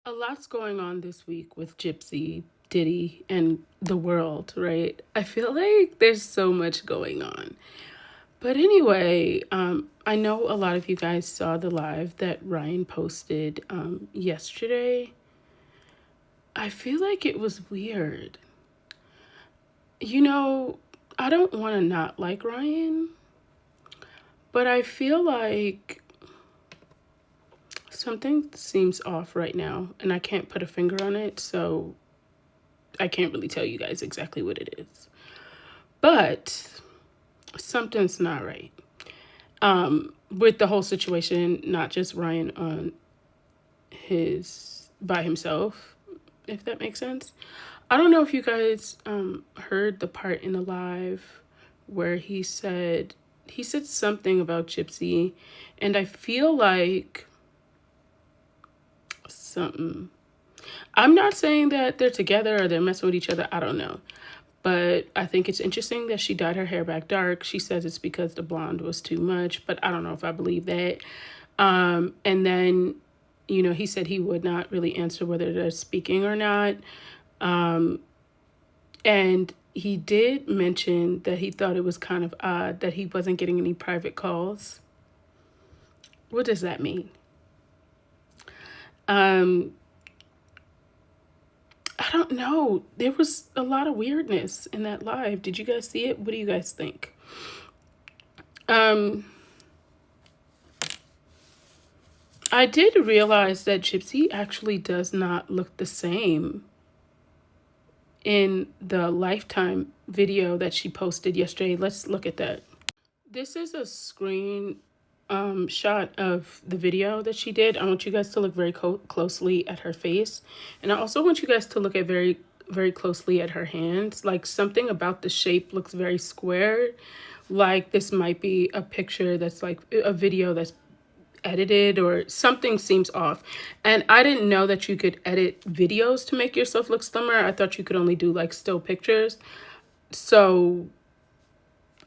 A lot's going on this week with Gypsy, Diddy, and the world, right? I feel like there's so much going on. But anyway, I know a lot of you guys saw the live that Ryan posted yesterday. I feel like it was weird. You know, I don't want to not like Ryan, but I feel like something seems off right now, and I can't put a finger on it, so I can't really tell you guys exactly what it is. But something's not right. With the whole situation, not just Ryan on by himself, if that makes sense. I don't know if you guys heard the part in the live where he said something about Gypsy, and I feel like something. I'm not saying that they're together or they're messing with each other. I don't know. But I think it's interesting that she dyed her hair back dark. She says it's because the blonde was too much, but I don't know if I believe that. And then, he said he would not really answer whether they're speaking or not. And he did mention that he thought it was kind of odd that he wasn't getting any private calls. What does that mean? I don't know. There was a lot of weirdness in that live. Did you guys see it? What do you guys think? I did realize that Gypsy actually does not look the same in the Lifetime video that she posted yesterday. Let's look at that. This is a screen shot of the video that she did. I want you guys to look very closely at her face, and I also want you guys to look at very closely at her hands. Like, something about the shape looks very square, like this might be a picture that's like a video that's edited, or something seems off. And I didn't know that you could edit videos to make yourself look slimmer. I thought you could only do like still pictures. So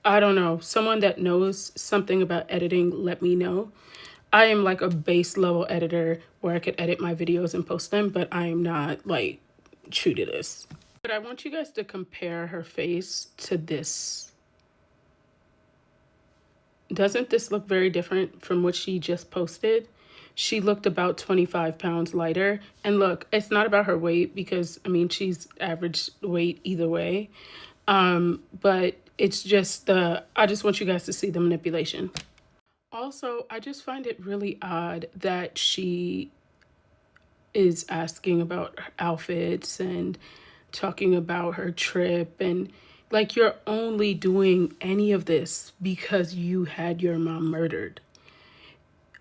I don't know. Someone that knows something about editing, let me know. I am like a base level editor where I could edit my videos and post them, but I am not like true to this. But I want you guys to compare her face to this. Doesn't this look very different from what she just posted? She looked about 25 pounds lighter. And look, it's not about her weight because, I mean, she's average weight either way. But it's just I just want you guys to see the manipulation. Also, I just find it really odd that she is asking about her outfits and talking about her trip, and like, you're only doing any of this because you had your mom murdered.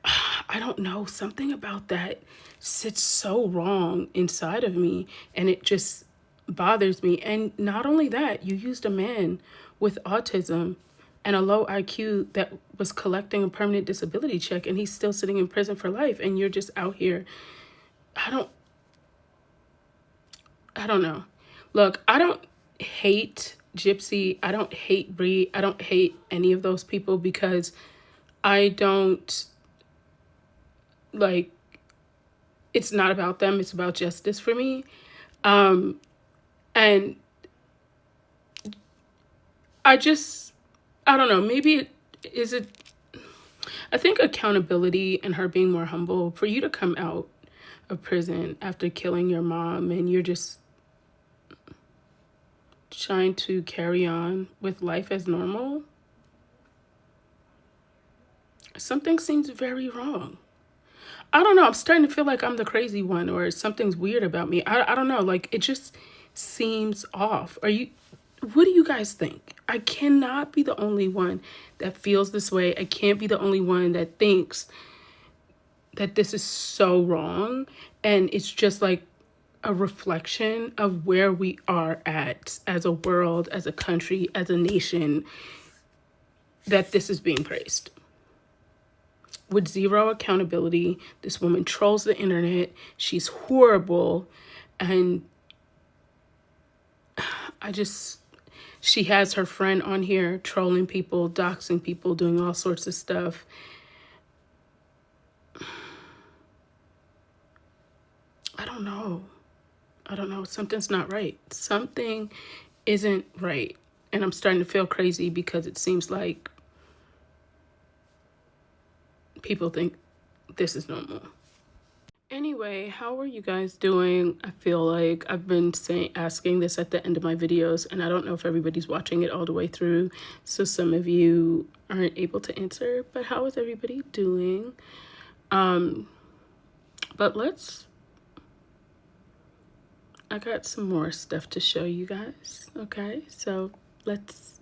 I don't know, something about that sits so wrong inside of me, and it just bothers me. And not only that, you used a man with autism and a low IQ that was collecting a permanent disability check, and he's still sitting in prison for life, and you're just out here. I don't know. Look, I don't hate Gypsy. I don't hate Bree. I don't hate any of those people because I don't, like, it's not about them. It's about justice for me. And I don't know, maybe I think accountability and her being more humble, for you to come out of prison after killing your mom and you're just trying to carry on with life as normal. Something seems very wrong. I don't know. I'm starting to feel like I'm the crazy one, or something's weird about me. I don't know. Like, it just seems off. What do you guys think? I cannot be the only one that feels this way. I can't be the only one that thinks that this is so wrong. And it's just like a reflection of where we are at as a world, as a country, as a nation, that this is being praised. With zero accountability, this woman trolls the internet. She's horrible. And she has her friend on here trolling people, doxing people, doing all sorts of stuff. I don't know. I don't know. Something's not right. Something isn't right. And I'm starting to feel crazy because it seems like people think this is normal. Anyway, how are you guys doing? I feel like I've been asking this at the end of my videos, and I don't know if everybody's watching it all the way through, so some of you aren't able to answer, but how is everybody doing? But I got some more stuff to show you guys. Okay, so let's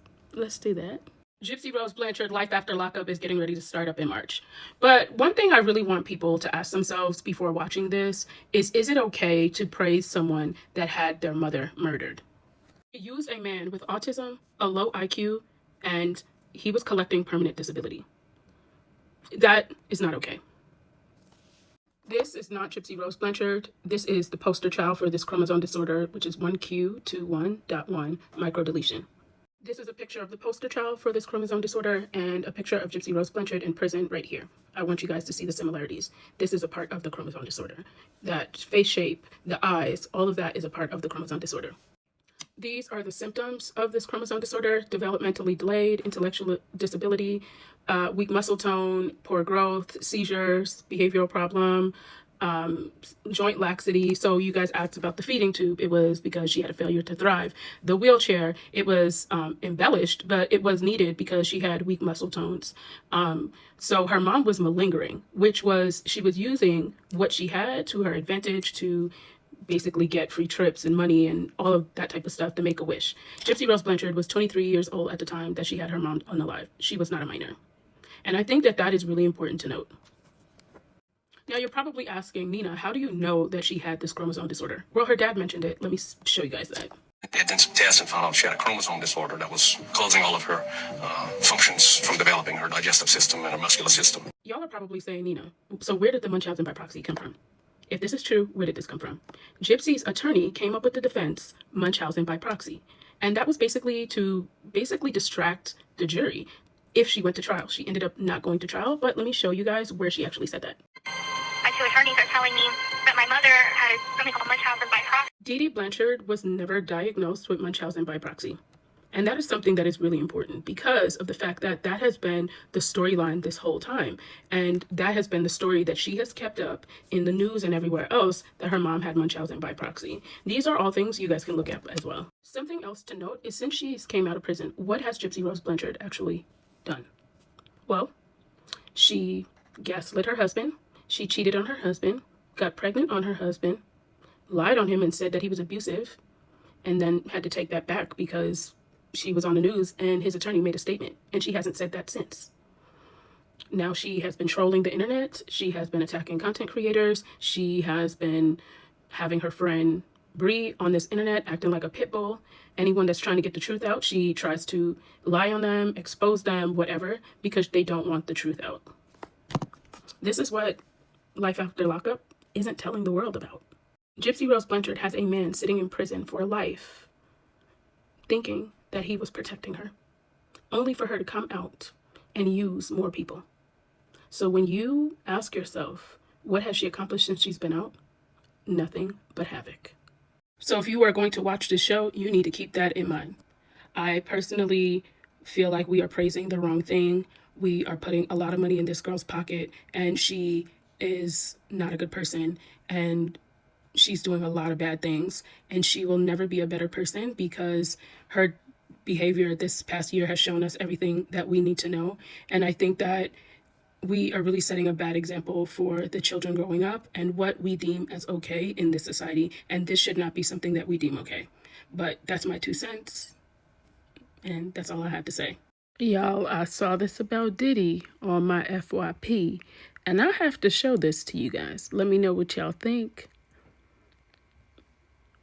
do that. Gypsy Rose Blanchard Life After Lockup is getting ready to start up in March. But one thing I really want people to ask themselves before watching this is it okay to praise someone that had their mother murdered? Use a man with autism, a low IQ, and he was collecting permanent disability. That is not okay. This is not Gypsy Rose Blanchard. This is the poster child for this chromosome disorder, which is 1q21.1 microdeletion. This is a picture of the poster child for this chromosome disorder and a picture of Gypsy Rose Blanchard in prison right here. I want you guys to see the similarities. This is a part of the chromosome disorder. That face shape, the eyes, all of that is a part of the chromosome disorder. These are the symptoms of this chromosome disorder: developmentally delayed, intellectual disability, weak muscle tone, poor growth, seizures, behavioral problem, joint laxity. So you guys asked about the feeding tube. It was because she had a failure to thrive. The wheelchair, it was embellished, but it was needed because she had weak muscle tones. So her mom was malingering, which was she was using what she had to her advantage to basically get free trips and money and all of that type of stuff to make a wish. Gypsy Rose Blanchard was 23 years old at the time that she had her mom unalive. She was not a minor. And I think that that is really important to note. Now you're probably asking, Nina, how do you know that she had this chromosome disorder? Well, her dad mentioned it. Let me show you guys that. They did some tests and found out she had a chromosome disorder that was causing all of her functions from developing, her digestive system and her muscular system. Y'all are probably saying, Nina, so where did the Munchausen by proxy come from? If this is true, where did this come from? Gypsy's attorney came up with the defense, Munchausen by proxy. And that was basically to distract the jury if she went to trial. She ended up not going to trial, but let me show you guys where she actually said that. My two attorneys are telling me that my mother has something called Munchausen by proxy. Diddy Blanchard was never diagnosed with Munchausen by proxy. And that is something that is really important because of the fact that that has been the storyline this whole time. And that has been the story that she has kept up in the news and everywhere else, that her mom had Munchausen by proxy. These are all things you guys can look at as well. Something else to note is since she came out of prison, what has Gypsy Rose Blanchard actually done? Well, she gaslit her husband. She cheated on her husband, got pregnant on her husband, lied on him and said that he was abusive, and then had to take that back because she was on the news and his attorney made a statement, and she hasn't said that since. Now she has been trolling the internet. She has been attacking content creators. She has been having her friend Bree on this internet acting like a pit bull. Anyone that's trying to get the truth out, she tries to lie on them, expose them, whatever, because they don't want the truth out. This is what Life After Lockup isn't telling the world about. Gypsy Rose Blanchard has a man sitting in prison for life thinking that he was protecting her, only for her to come out and use more people. So when you ask yourself, what has she accomplished since she's been out? Nothing but havoc. So if you are going to watch this show, you need to keep that in mind. I personally feel like we are praising the wrong thing. We are putting a lot of money in this girl's pocket, and she is not a good person, and she's doing a lot of bad things, and she will never be a better person because her behavior this past year has shown us everything that we need to know. And I think that we are really setting a bad example for the children growing up and what we deem as okay in this society. And this should not be something that we deem okay. But that's my 2 cents. And that's all I have to say. Y'all, I saw this about Diddy on my FYP. And I have to show this to you guys. Let me know what y'all think.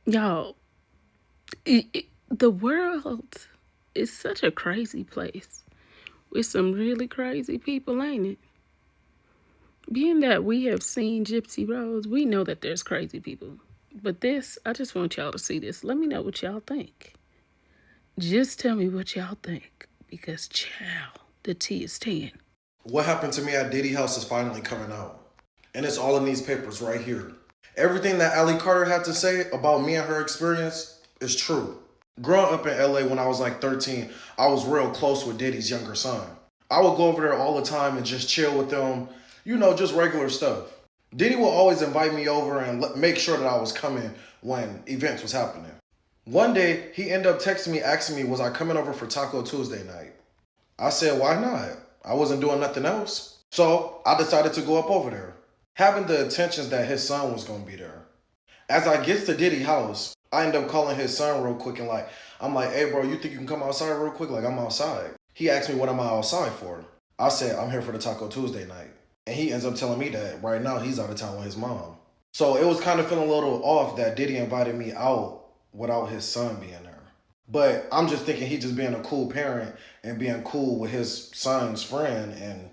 Y'all, the world is such a crazy place with some really crazy people, ain't it? Being that we have seen Gypsy Rose, we know that there's crazy people. But this, I just want y'all to see this. Let me know what y'all think. Just tell me what y'all think. Because, child, the tea is 10. What happened to me at Diddy House is finally coming out. And it's all in these papers right here. Everything that Allie Carter had to say about me and her experience is true. Growing up in LA when I was like 13, I was real close with Diddy's younger son. I would go over there all the time and just chill with them, just regular stuff. Diddy will always invite me over and make sure that I was coming when events was happening. One day, he ended up texting me, asking me, was I coming over for Taco Tuesday night? I said, why not? I wasn't doing nothing else. So I decided to go up over there, having the intentions that his son was going to be there. As I get to Diddy's house, I end up calling his son real quick and I'm like, hey bro, you think you can come outside real quick? Like, I'm outside. He asked me what am I outside for? I said, I'm here for the Taco Tuesday night. And he ends up telling me that right now he's out of town with his mom. So it was kind of feeling a little off that Diddy invited me out without his son being there. But I'm just thinking he just being a cool parent and being cool with his son's friend and,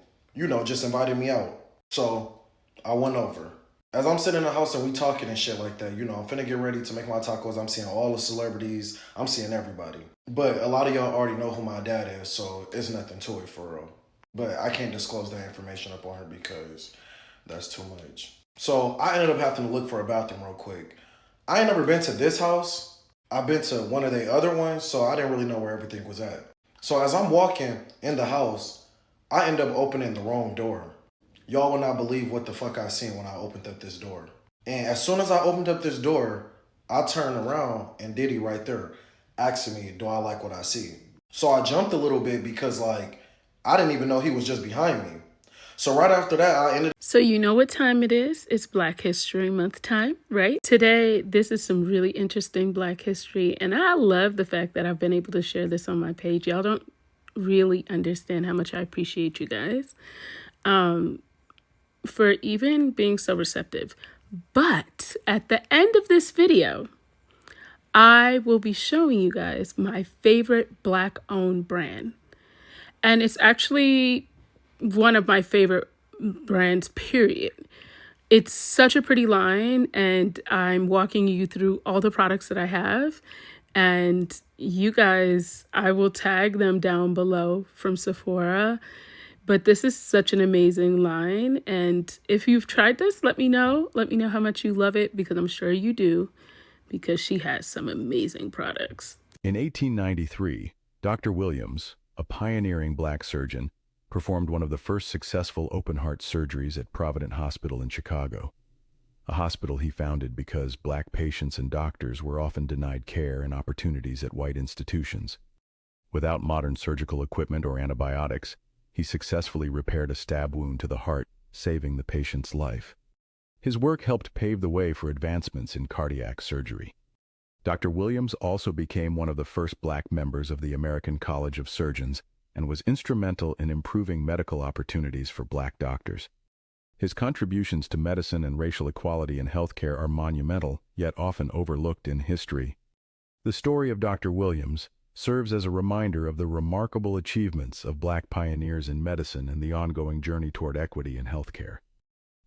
just invited me out. So I went over. As I'm sitting in the house and we talking and shit like that, I'm finna get ready to make my tacos. I'm seeing all the celebrities. I'm seeing everybody. But a lot of y'all already know who my dad is, so it's nothing to it for real. But I can't disclose that information up on her because that's too much. So I ended up having to look for a bathroom real quick. I ain't never been to this house. I've been to one of the other ones, so I didn't really know where everything was at. So as I'm walking in the house, I end up opening the wrong door. Y'all will not believe what the fuck I seen when I opened up this door. And as soon as I opened up this door, I turned around and Diddy right there asking me, do I like what I see? So I jumped a little bit because I didn't even know he was just behind me. So right after that, I ended. So you know what time it is? It's Black History Month time, right? Today, this is some really interesting Black history. And I love the fact that I've been able to share this on my page. Y'all don't really understand how much I appreciate you guys for even being so receptive. But at the end of this video, I will be showing you guys my favorite Black-owned brand. And it's actually one of my favorite brands, period. It's such a pretty line, and I'm walking you through all the products that I have. And you guys, I will tag them down below from Sephora. But this is such an amazing line. And if you've tried this, let me know. Let me know how much you love it, because I'm sure you do, because she has some amazing products. In 1893, Dr. Williams, a pioneering Black surgeon, performed one of the first successful open-heart surgeries at Providence Hospital in Chicago, a hospital he founded because Black patients and doctors were often denied care and opportunities at white institutions. Without modern surgical equipment or antibiotics, he successfully repaired a stab wound to the heart, saving the patient's life. His work helped pave the way for advancements in cardiac surgery. Dr. Williams also became one of the first Black members of the American College of Surgeons and was instrumental in improving medical opportunities for Black doctors. His contributions to medicine and racial equality in healthcare are monumental, yet often overlooked in history. The story of Dr. Williams serves as a reminder of the remarkable achievements of Black pioneers in medicine and the ongoing journey toward equity in healthcare.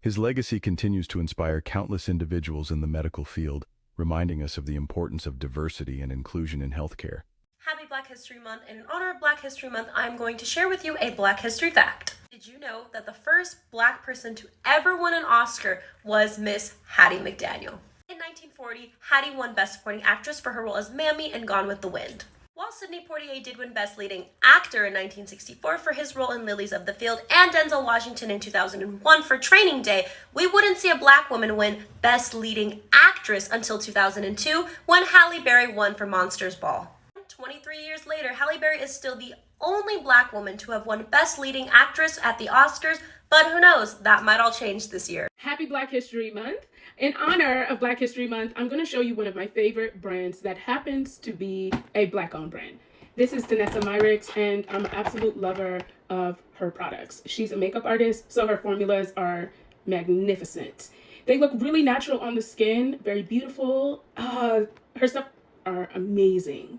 His legacy continues to inspire countless individuals in the medical field, reminding us of the importance of diversity and inclusion in healthcare. Happy Black History Month, and in honor of Black History Month, I'm going to share with you a Black History fact. Did you know that the first Black person to ever win an Oscar was Miss Hattie McDaniel? In 1940, Hattie won Best Supporting Actress for her role as Mammy in Gone with the Wind. While Sidney Poitier did win Best Leading Actor in 1964 for his role in Lilies of the Field, and Denzel Washington in 2001 for Training Day, we wouldn't see a Black woman win Best Leading Actress until 2002 when Halle Berry won for Monsters Ball. 23 years later, Halle Berry is still the only Black woman to have won Best Leading Actress at the Oscars, but who knows, that might all change this year. Happy Black History Month. In honor of Black History Month, I'm going to show you one of my favorite brands that happens to be a Black-owned brand. This is Danessa Myricks, and I'm an absolute lover of her products. She's a makeup artist, so her formulas are magnificent. They look really natural on the skin, very beautiful. Her stuff are amazing.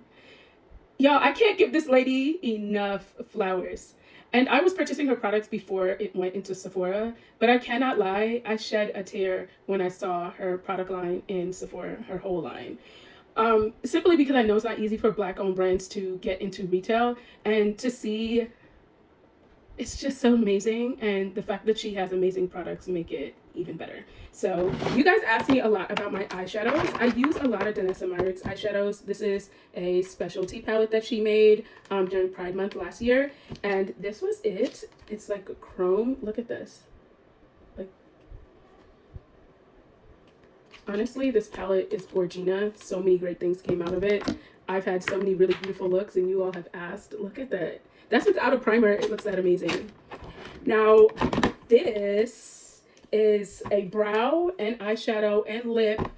Y'all, I can't give this lady enough flowers. And I was purchasing her products before it went into Sephora, but I cannot lie, I shed a tear when I saw her product line in Sephora, her whole line. Simply because I know it's not easy for Black-owned brands to get into retail, and to see, it's just so amazing. And the fact that she has amazing products make it even better. So you guys asked me a lot about my eyeshadows. I use a lot of Danessa Myricks eyeshadows. This is a specialty palette that she made during Pride Month last year, and this was it. It's like a chrome. Look at this. Like, honestly, this palette is gorgina. So many great things came out of it. I've had so many really beautiful looks, and you all have asked. Look at that. That's without a primer. It looks that amazing. Now, this is a brow and eyeshadow and lip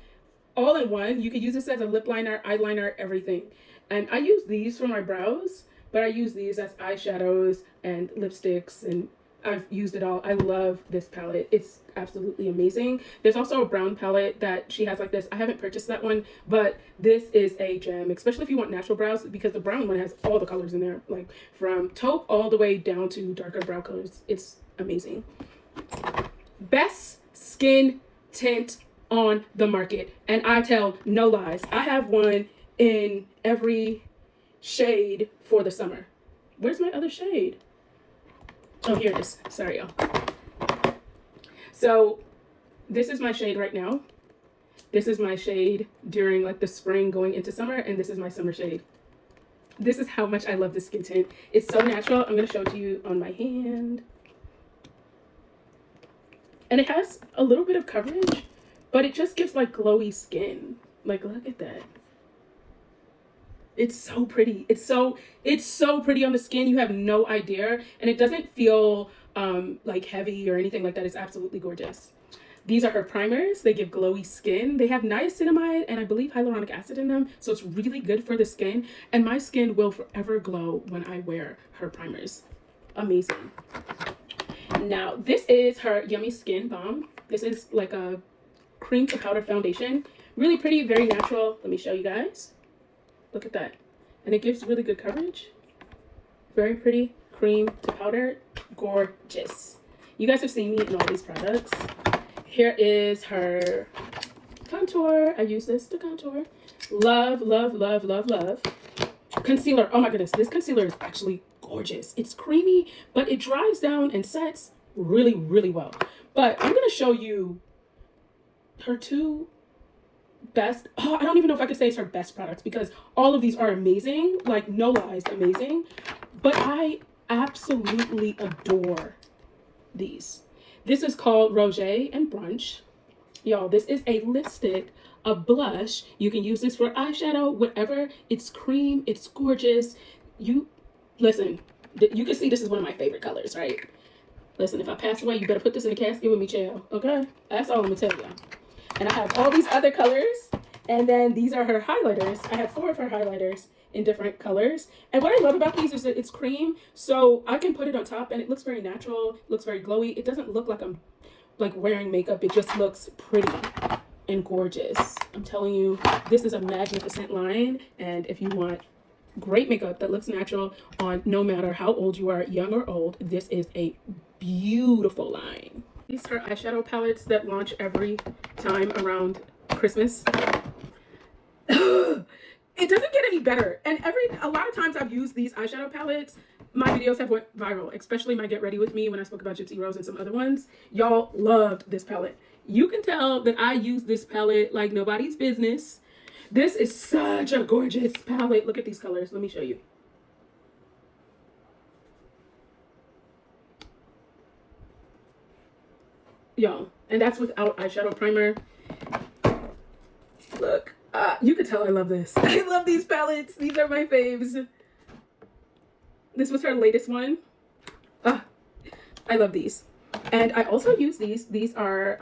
all in one. You could use this as a lip liner, eyeliner, everything. And I use these for my brows, but I use these as eyeshadows and lipsticks, and I've used it all. I love this palette. It's absolutely amazing. There's also a brown palette that she has like this. I haven't purchased that one, but this is a gem, especially if you want natural brows, because the brown one has all the colors in there, like from taupe all the way down to darker brow colors. It's amazing. Best skin tint on the market, and I tell no lies. I have one in every shade for the summer. Where's my other shade? Oh, here it is. Sorry, y'all. So this is my shade right now. This is my shade during like the spring going into summer, and this is my summer shade. This is how much I love this skin tint. It's so natural. I'm going to show it to you on my hand. And it has a little bit of coverage, but it just gives like glowy skin. Like, look at that. It's so pretty. It's so pretty on the skin. You have no idea. And it doesn't feel like heavy or anything like that. It's absolutely gorgeous. These are her primers. They give glowy skin. They have niacinamide and I believe hyaluronic acid in them. So it's really good for the skin. And my skin will forever glow when I wear her primers. Amazing. Now, this is her Yummy Skin Balm. This is like a cream to powder foundation. Really pretty, very natural. Let me show you guys. Look at that. And it gives really good coverage. Very pretty, cream to powder. Gorgeous. You guys have seen me in all these products. Here is her contour. I use this to contour. Love, love, love, love, love. Concealer. Oh my goodness. This concealer is actually gorgeous. It's creamy, but it dries down and sets really, really well. But I'm going to show you her two best. Oh, I don't even know if I could say it's her best products because all of these are amazing. Like, no lies, amazing. But I absolutely adore these. This is called Rosé and Brunch. Y'all, this is a lipstick, a blush. You can use this for eyeshadow, whatever. It's cream. It's gorgeous. Listen, you can see this is one of my favorite colors, right? Listen, if I pass away, you better put this in a casket with me, child. Okay? That's all I'm going to tell y'all. And I have all these other colors. And then these are her highlighters. I have 4 of her highlighters in different colors. And what I love about these is that it's cream. So I can put it on top and it looks very natural. It looks very glowy. It doesn't look like I'm like wearing makeup. It just looks pretty and gorgeous. I'm telling you, this is a magnificent line. And if you want great makeup that looks natural on no matter how old you are, young or old, this is a beautiful line. These are eyeshadow palettes that launch every time around Christmas. It doesn't get any better. And a lot of times I've used these eyeshadow palettes. My videos have went viral, especially my Get Ready With Me when I spoke about Gypsy Rose and some other ones. Y'all loved this palette. You can tell that I use this palette like nobody's business. This is such a gorgeous palette. Look at these colors. Let me show you. Y'all, and that's without eyeshadow primer. Look, you can tell I love this. I love these palettes. These are my faves. This was her latest one. I love these. And I also use these. These are,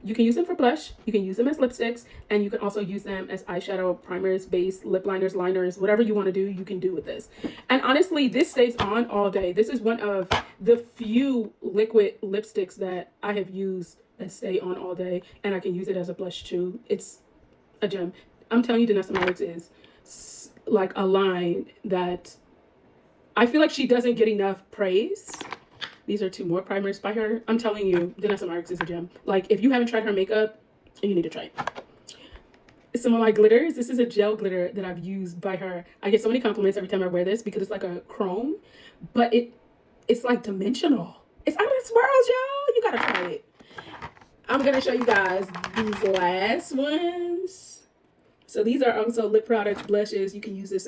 you can use them for blush. You can use them as lipsticks. And you can also use them as eyeshadow, primers, base, lip liners, liners, whatever you want to do, you can do with this. And honestly, this stays on all day. This is one of the few liquid lipsticks that I have used that stay on all day. And I can use it as a blush too. It's a gem. I'm telling you, Danessa Myricks is like a line that I feel like she doesn't get enough praise. These are 2 more primers by her. I'm telling you, Danessa Myricks is a gem. Like, if you haven't tried her makeup, you need to try it. Some of my glitters. This is a gel glitter that I've used by her. I get so many compliments every time I wear this because it's like a chrome, but it's like dimensional. It's out of this world, y'all. You gotta try it. I'm going to show you guys these last ones. So these are also lip product blushes. You can use this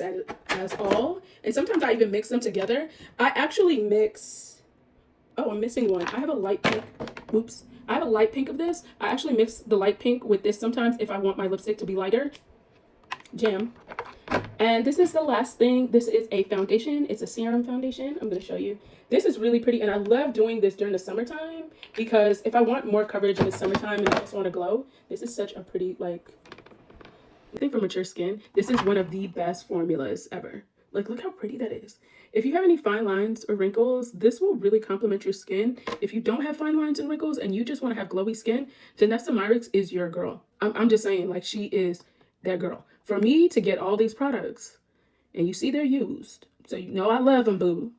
as all. And sometimes I even mix them together. I actually mix... Oh, I'm missing one. I have a light pink. Oops. I have a light pink of this. I actually mix the light pink with this sometimes if I want my lipstick to be lighter. Jam. And this is the last thing. This is a foundation. It's a serum foundation. I'm going to show you. This is really pretty. And I love doing this during the summertime because if I want more coverage in the summertime and I just want to glow, this is such a pretty, like, I think for mature skin, this is one of the best formulas ever. Like, look how pretty that is. If you have any fine lines or wrinkles, this will really complement your skin. If you don't have fine lines and wrinkles and you just want to have glowy skin, Danessa Myricks is your girl. I'm just saying, like, she is that girl. For me to get all these products, and you see they're used, so you know I love them, boo.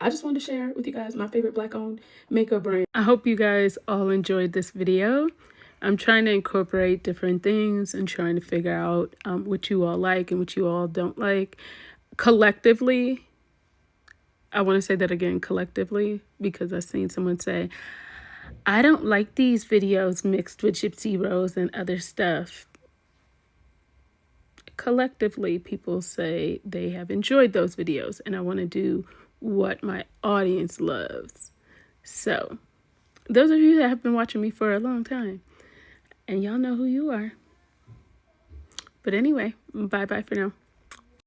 I just wanted to share with you guys my favorite Black-owned makeup brand. I hope you guys all enjoyed this video. I'm trying to incorporate different things and trying to figure out what you all like and what you all don't like. Collectively, I want to say that again, collectively, because I've seen someone say, I don't like these videos mixed with Gypsy Rose and other stuff. Collectively, people say they have enjoyed those videos, and I want to do what my audience loves. So, those of you that have been watching me for a long time, and y'all know who you are. But anyway, bye-bye for now.